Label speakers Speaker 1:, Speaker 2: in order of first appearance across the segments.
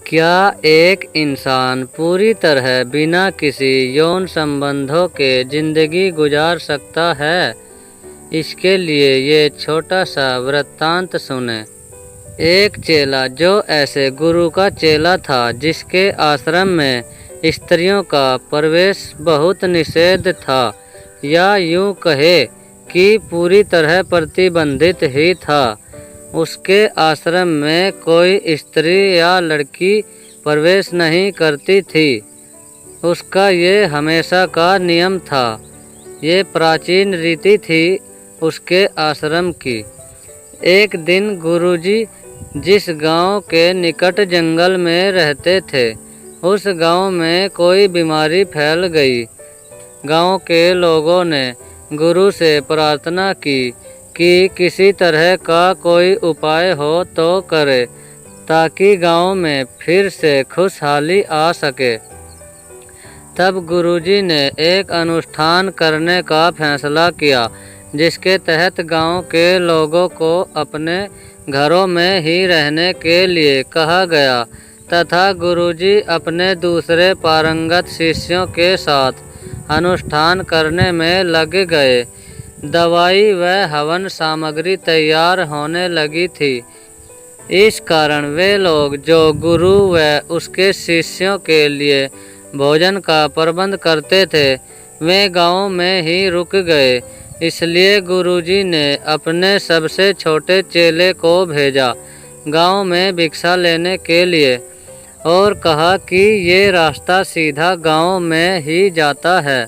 Speaker 1: क्या एक इंसान पूरी तरह बिना किसी यौन संबंधों के जिंदगी गुजार सकता है? इसके लिए ये छोटा सा वृत्तांत सुने। एक चेला जो ऐसे गुरु का चेला था जिसके आश्रम में स्त्रियों का प्रवेश बहुत निषेध था, या यूं कहे कि पूरी तरह प्रतिबंधित ही था। उसके आश्रम में कोई स्त्री या लड़की प्रवेश नहीं करती थी। उसका ये हमेशा का नियम था। ये प्राचीन रीति थी उसके आश्रम की। एक दिन गुरुजी जिस गांव के निकट जंगल में रहते थे, उस गांव में कोई बीमारी फैल गई। गांव के लोगों ने गुरु से प्रार्थना की कि किसी तरह का कोई उपाय हो तो करे, ताकि गांव में फिर से खुशहाली आ सके। तब गुरुजी ने एक अनुष्ठान करने का फैसला किया, जिसके तहत गांव के लोगों को अपने घरों में ही रहने के लिए कहा गया तथा गुरुजी अपने दूसरे पारंगत शिष्यों के साथ अनुष्ठान करने में लग गए। दवाई व हवन सामग्री तैयार होने लगी थी। इस कारण वे लोग जो गुरु व उसके शिष्यों के लिए भोजन का प्रबंध करते थे, वे गांव में ही रुक गए। इसलिए गुरुजी ने अपने सबसे छोटे चेले को भेजा गांव में भिक्षा लेने के लिए और कहा कि ये रास्ता सीधा गांव में ही जाता है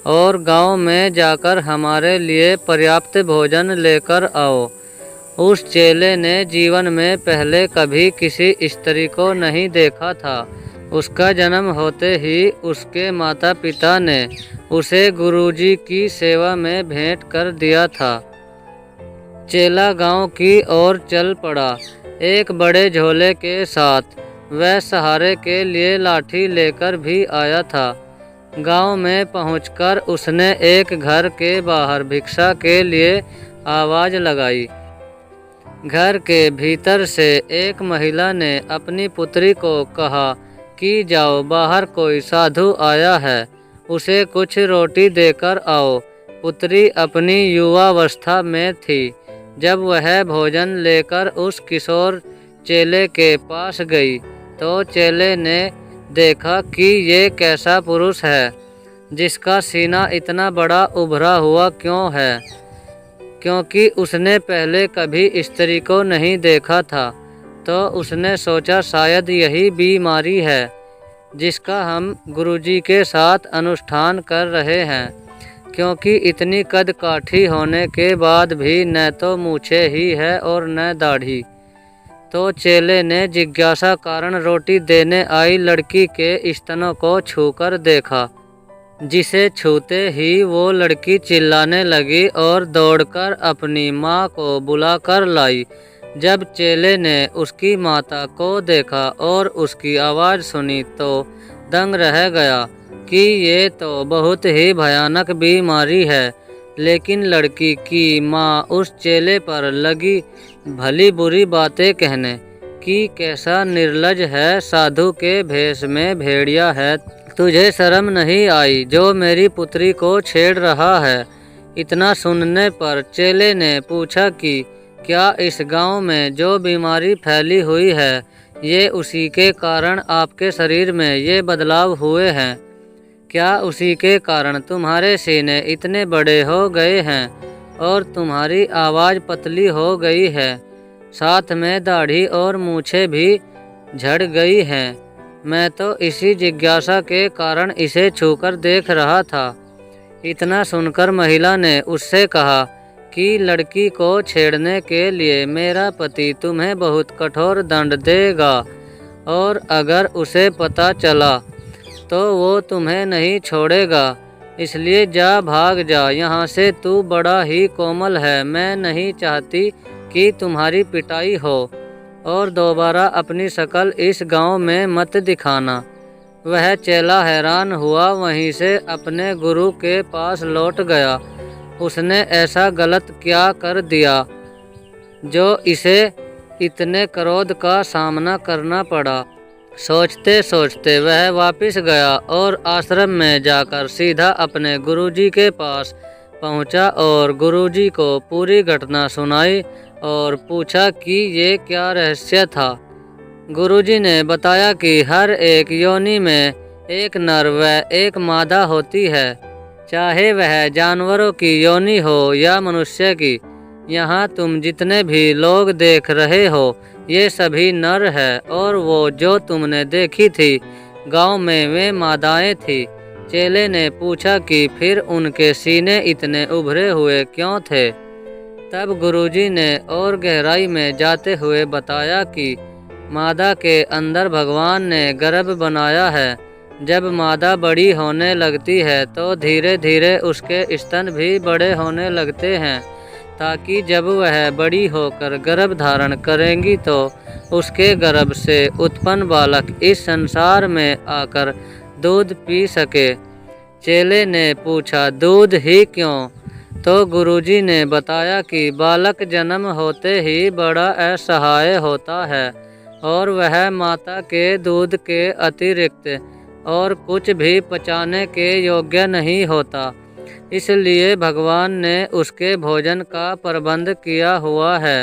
Speaker 1: और गांव में जाकर हमारे लिए पर्याप्त भोजन लेकर आओ। उस चेले ने जीवन में पहले कभी किसी स्त्री को नहीं देखा था। उसका जन्म होते ही उसके माता पिता ने उसे गुरुजी की सेवा में भेंट कर दिया था। चेला गांव की ओर चल पड़ा, एक बड़े झोले के साथ। वह सहारे के लिए लाठी लेकर भी आया था। गांव में पहुंचकर उसने एक घर के बाहर भिक्षा के लिए आवाज लगाई। घर के भीतर से एक महिला ने अपनी पुत्री को कहा कि जाओ, बाहर कोई साधु आया है, उसे कुछ रोटी देकर आओ। पुत्री अपनी युवावस्था में थी जब वह भोजन लेकर उस किशोर चेले के पास गई, तो चेले ने देखा कि ये कैसा पुरुष है जिसका सीना इतना बड़ा उभरा हुआ क्यों है, क्योंकि उसने पहले कभी स्त्री को नहीं देखा था। तो उसने सोचा शायद यही बीमारी है जिसका हम गुरुजी के साथ अनुष्ठान कर रहे हैं, क्योंकि इतनी कद काठी होने के बाद भी न तो मूछें ही है और न दाढ़ी। तो चेले ने जिज्ञासा कारण रोटी देने आई लड़की के स्तनों को छूकर देखा, जिसे छूते ही वो लड़की चिल्लाने लगी और दौड़कर अपनी माँ को बुलाकर लाई। जब चेले ने उसकी माता को देखा और उसकी आवाज़ सुनी तो दंग रह गया कि ये तो बहुत ही भयानक बीमारी है। लेकिन लड़की की माँ उस चेले पर लगी भली बुरी बातें कहने कि कैसा निर्लज है, साधु के भेष में भेड़िया है, तुझे शर्म नहीं आई जो मेरी पुत्री को छेड़ रहा है। इतना सुनने पर चेले ने पूछा कि क्या इस गांव में जो बीमारी फैली हुई है, ये उसी के कारण आपके शरीर में ये बदलाव हुए हैं? क्या उसी के कारण तुम्हारे सीने इतने बड़े हो गए हैं और तुम्हारी आवाज़ पतली हो गई है, साथ में दाढ़ी और मूछें भी झड़ गई हैं? मैं तो इसी जिज्ञासा के कारण इसे छूकर देख रहा था। इतना सुनकर महिला ने उससे कहा कि लड़की को छेड़ने के लिए मेरा पति तुम्हें बहुत कठोर दंड देगा, और अगर उसे पता चला तो वो तुम्हें नहीं छोड़ेगा। इसलिए जा, भाग जा यहाँ से, तू बड़ा ही कोमल है। मैं नहीं चाहती कि तुम्हारी पिटाई हो, और दोबारा अपनी शक्ल इस गांव में मत दिखाना। वह चेला हैरान हुआ, वहीं से अपने गुरु के पास लौट गया। उसने ऐसा गलत क्या कर दिया जो इसे इतने क्रोध का सामना करना पड़ा। सोचते सोचते वह वापस गया और आश्रम में जाकर सीधा अपने गुरुजी के पास पहुंचा और गुरुजी को पूरी घटना सुनाई और पूछा कि ये क्या रहस्य था। गुरुजी ने बताया कि हर एक योनि में एक नर व एक मादा होती है, चाहे वह जानवरों की योनि हो या मनुष्य की। यहाँ तुम जितने भी लोग देख रहे हो ये सभी नर है और वो जो तुमने देखी थी गांव में वे मादाएं थी। चेले ने पूछा कि फिर उनके सीने इतने उभरे हुए क्यों थे। तब गुरुजी ने और गहराई में जाते हुए बताया कि मादा के अंदर भगवान ने गर्भ बनाया है। जब मादा बड़ी होने लगती है तो धीरे धीरे उसके स्तन भी बड़े होने लगते हैं, ताकि जब वह बड़ी होकर गर्भ धारण करेंगी तो उसके गर्भ से उत्पन्न बालक इस संसार में आकर दूध पी सके। चेले ने पूछा, दूध ही क्यों? तो गुरुजी ने बताया कि बालक जन्म होते ही बड़ा असहाय होता है और वह माता के दूध के अतिरिक्त और कुछ भी पचाने के योग्य नहीं होता। इसलिए भगवान ने उसके भोजन का प्रबंध किया हुआ है।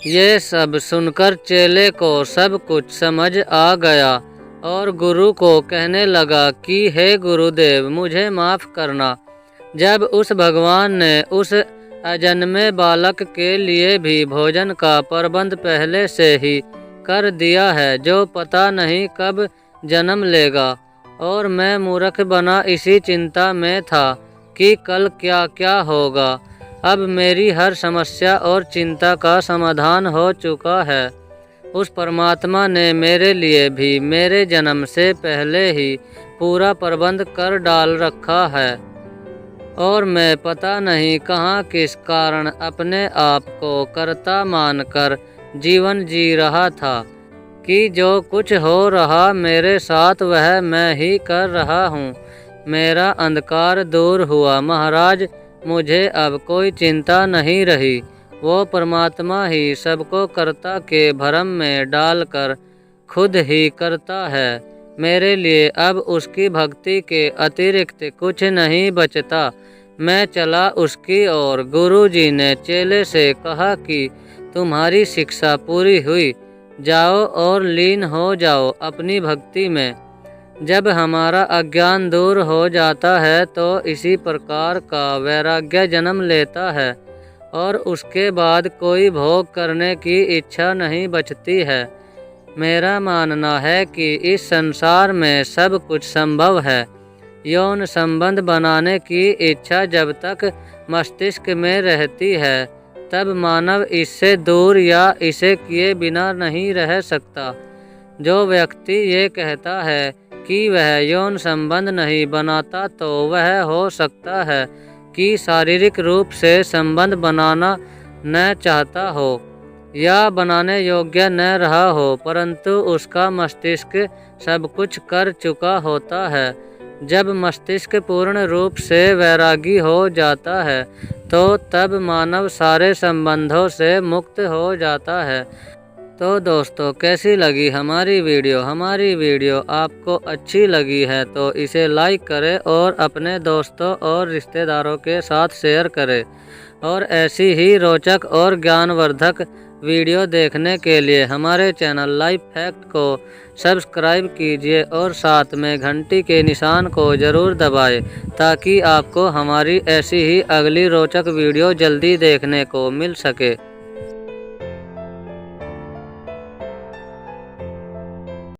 Speaker 1: ये सब सुनकर चेले को सब कुछ समझ आ गया और गुरु को कहने लगा कि हे गुरुदेव, मुझे माफ़ करना। जब उस भगवान ने उस अजन्मे बालक के लिए भी भोजन का प्रबंध पहले से ही कर दिया है, जो पता नहीं कब जन्म लेगा, और मैं मूर्ख बना इसी चिंता में था कि कल क्या क्या होगा। अब मेरी हर समस्या और चिंता का समाधान हो चुका है। उस परमात्मा ने मेरे लिए भी मेरे जन्म से पहले ही पूरा प्रबंध कर डाल रखा है और मैं पता नहीं कहाँ किस कारण अपने आप को कर्ता मानकर जीवन जी रहा था कि जो कुछ हो रहा मेरे साथ वह मैं ही कर रहा हूँ। मेरा अंधकार दूर हुआ महाराज, मुझे अब कोई चिंता नहीं रही। वो परमात्मा ही सबको कर्ता के भ्रम में डालकर खुद ही करता है। मेरे लिए अब उसकी भक्ति के अतिरिक्त कुछ नहीं बचता। मैं चला उसकी ओर। गुरुजी ने चेले से कहा कि तुम्हारी शिक्षा पूरी हुई, जाओ और लीन हो जाओ अपनी भक्ति में। जब हमारा अज्ञान दूर हो जाता है तो इसी प्रकार का वैराग्य जन्म लेता है और उसके बाद कोई भोग करने की इच्छा नहीं बचती है। मेरा मानना है कि इस संसार में सब कुछ संभव है। यौन संबंध बनाने की इच्छा जब तक मस्तिष्क में रहती है तब मानव इससे दूर या इसे किए बिना नहीं रह सकता। जो व्यक्ति ये कहता है कि वह यौन संबंध नहीं बनाता तो वह हो सकता है कि शारीरिक रूप से संबंध बनाना न चाहता हो या बनाने योग्य न रहा हो, परंतु उसका मस्तिष्क सब कुछ कर चुका होता है। जब मस्तिष्क पूर्ण रूप से वैरागी हो जाता है तो तब मानव सारे संबंधों से मुक्त हो जाता है। तो दोस्तों, कैसी लगी हमारी वीडियो? हमारी वीडियो आपको अच्छी लगी है तो इसे लाइक करें और अपने दोस्तों और रिश्तेदारों के साथ शेयर करें। और ऐसी ही रोचक और ज्ञानवर्धक वीडियो देखने के लिए हमारे चैनल लाइफ फैक्ट को सब्सक्राइब कीजिए और साथ में घंटी के निशान को ज़रूर दबाएं ताकि आपको हमारी ऐसी ही अगली रोचक वीडियो जल्दी देखने को मिल सके।